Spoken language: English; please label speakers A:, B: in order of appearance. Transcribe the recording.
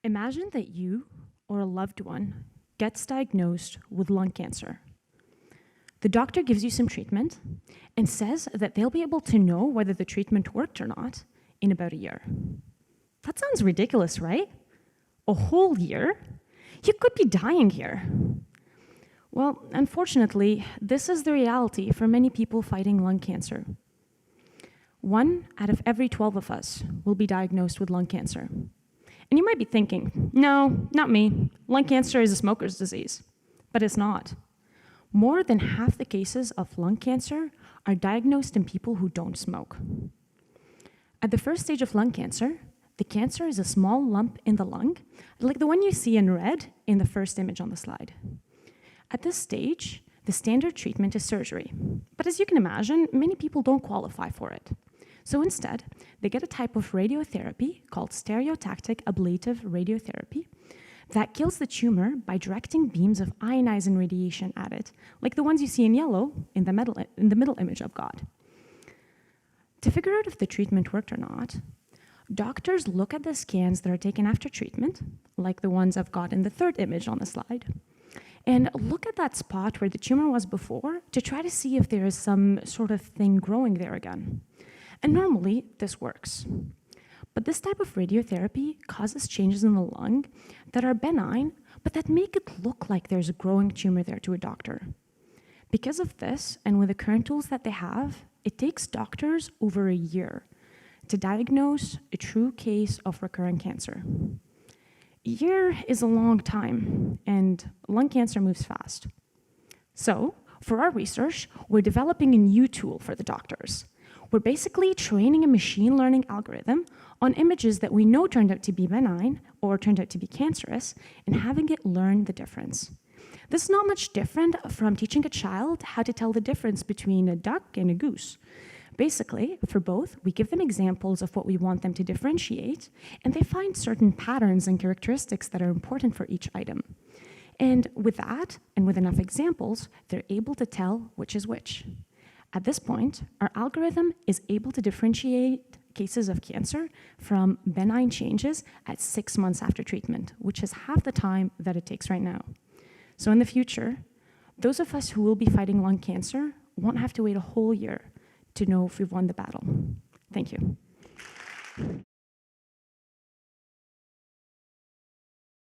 A: Imagine that you or a loved one gets diagnosed with lung cancer. The doctor gives you some treatment and says that they'll be able to know whether the treatment worked or not in about a year. That sounds ridiculous, right? A whole year? You could be dying here. Well, unfortunately, this is the reality for many people fighting lung cancer. 1 out of every 12 of us will be diagnosed with lung cancer. And you might be thinking, no, not me. Lung cancer is a smoker's disease. But it's not. More than half the cases of lung cancer are diagnosed in people who don't smoke. At the first stage of lung cancer, the cancer is a small lump in the lung, like the one you see in red in the first image on the slide. At this stage, the standard treatment is surgery. But as you can imagine, many people don't qualify for it. So instead, they get a type of radiotherapy called stereotactic ablative radiotherapy that kills the tumor by directing beams of ionizing radiation at it, like the ones you see in yellow in the middle image I've got. To figure out if the treatment worked or not, doctors look at the scans that are taken after treatment, like the ones I've got in the third image on the slide, and look at that spot where the tumor was before to try to see if there is some sort of thing growing there again. And normally, this works. But this type of radiotherapy causes changes in the lung that are benign, but that make it look like there's a growing tumor there to a doctor. Because of this, and with the current tools that they have, it takes doctors over a year to diagnose a true case of recurrent cancer. A year is a long time, and lung cancer moves fast. So, for our research, we're developing a new tool for the doctors. We're basically training a machine learning algorithm on images that we know turned out to be benign or turned out to be cancerous and having it learn the difference. This is not much different from teaching a child how to tell the difference between a duck and a goose. Basically, for both, we give them examples of what we want them to differentiate, and they find certain patterns and characteristics that are important for each item. And with that, and with enough examples, they're able to tell which is which. At this point, our algorithm is able to differentiate cases of cancer from benign changes at 6 months after treatment, which is half the time that it takes right now. So in the future, those of us who will be fighting lung cancer won't have to wait a whole year to know if we've won the battle. Thank you.